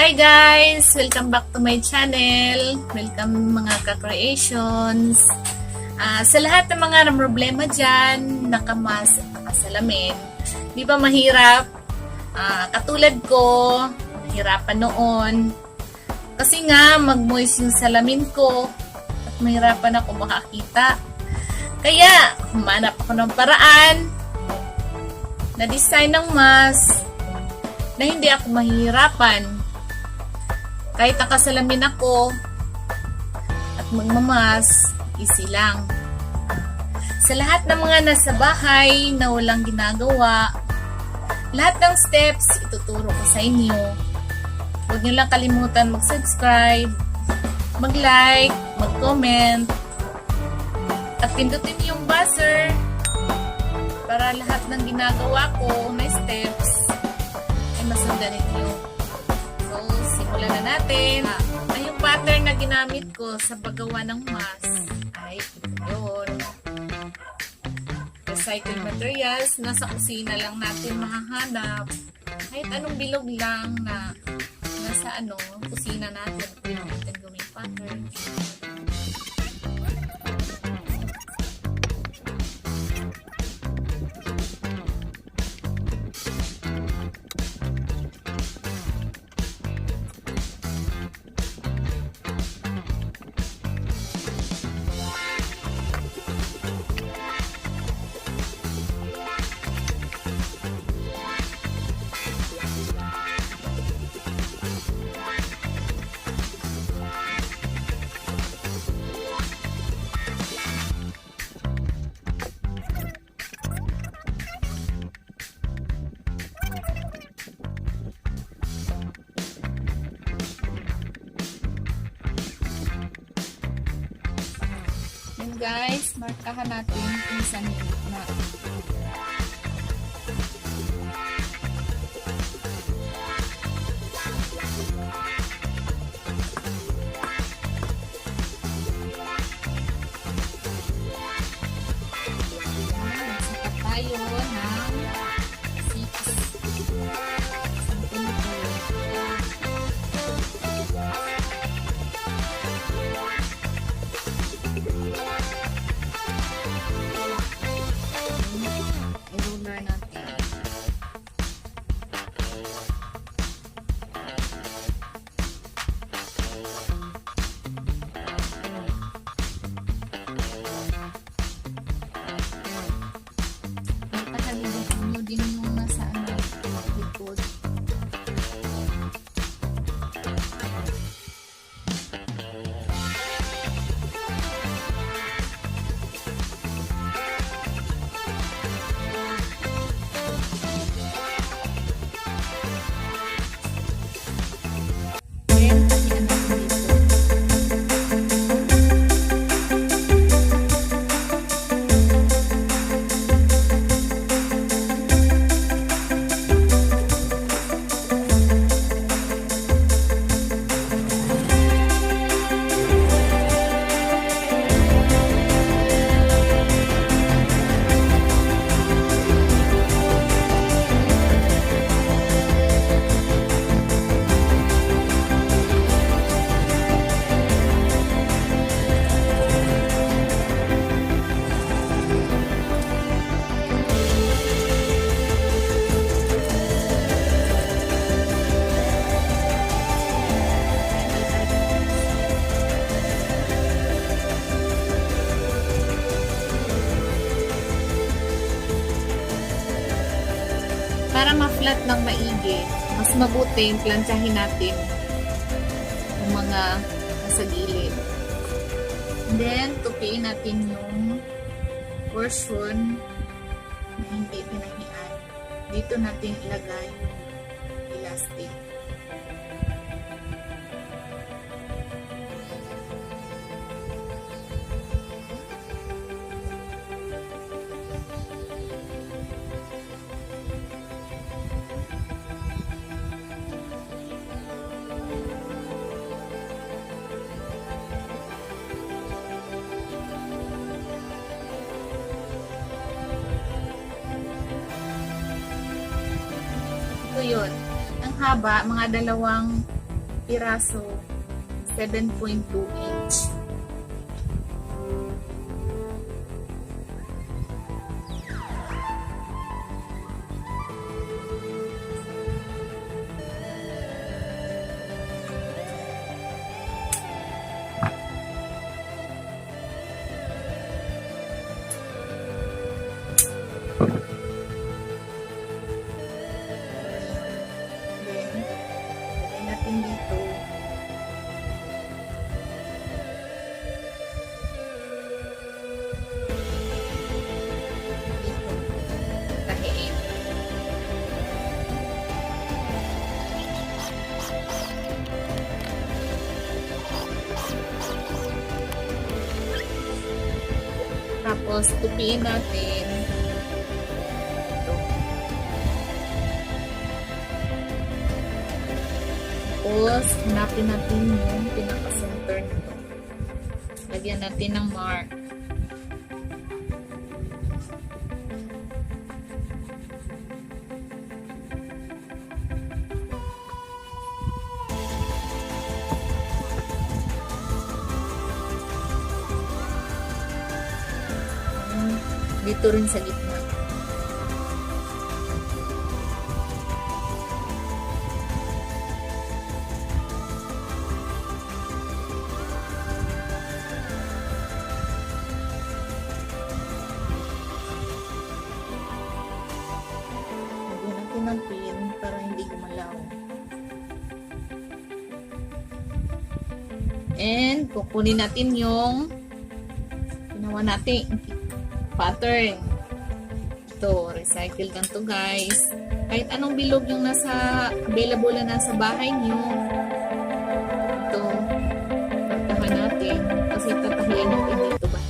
Hi guys! Welcome back to my channel. Welcome mga ka-creations. Sa lahat ng mga problema dyan, nakamas at nakasalamin, di ba mahirap? Katulad ko, mahirapan noon. Kasi nga, mag-moist yung salamin ko at mahirapan ako makakita. Kaya, humanap ako ng paraan na design ng mask na hindi ako mahihirapan. Kahit nakasalamin ako at magmamas, easy lang. Sa lahat ng mga nasa bahay na walang ginagawa, lahat ng steps ituturo ko sa inyo. Huwag niyo lang kalimutan mag-subscribe, mag-like, mag-comment, at pindutin yung buzzer para lahat ng ginagawa ko na steps ay masundan ninyo. So, simulan na natin. Yung pattern na ginamit ko sa paggawa ng mask ay yun. Recycled materials. Nasa kusina lang natin mahahanap. Kahit anong bilog lang na nasa kusina natin. Pwede natin gawing pattern. Guys, markahan natin kung saan yung na. Magsakat tayo ng 6 cm. Din yung nasa likod. Para ma-flat ng maigi, mas mabuti plantsahin natin yung mga nasa gilid. And then, tupiin natin yung portion na hindi pinahian. Dito natin ilagay yung elastic. Ito yun. Ang haba, mga 2 piraso, 7.2 inch. Natin dito. Tahiin. Tapos tupiin natin. Tapos, hanapin natin yung pinaka-center nito. Lagyan natin ng mark. Dito rin sa gitna. Ng pin para hindi gumalaw. And kukunin natin yung ginawa natin pattern. Ito, recycle lang to guys. Kahit anong bilog yung nasa available na nasa bahay nyo. Ito, pagtahan natin kasi tatahiyan natin dito ba.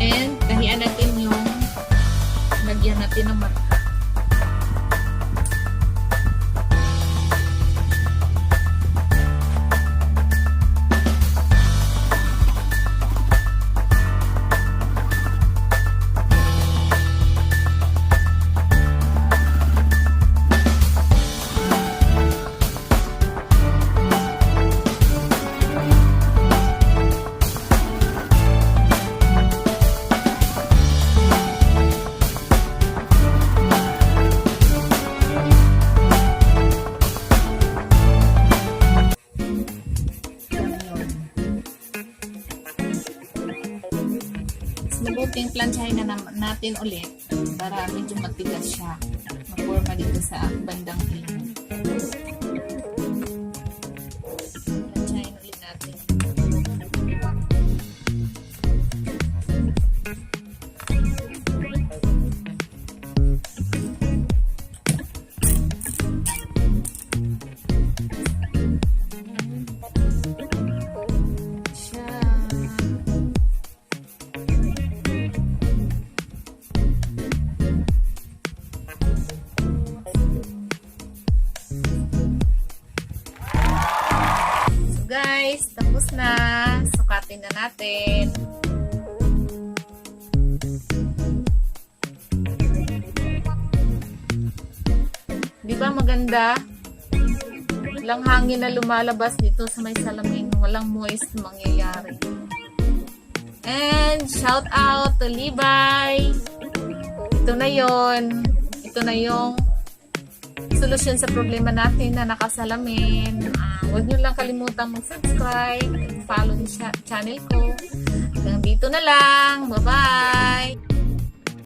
And tahian natin yung lagyan natin ng marka. Mabuting plansyahin na natin ulit para medyo matigas siya. Maporma dito sa bandang ilong. Plansyahin ulit natin. Guys, tapos na. Sukatin na natin. Di ba maganda? Walang hangin na lumalabas dito sa may salamin. Walang moist mangyayari. And shout out to Levi. Ito na yon. Ito na yung solusyon sa problema natin na nakasalamin. Huwag nyo lang kalimutang mag-subscribe, follow yung channel ko. Hanggang dito na lang. Bye-bye!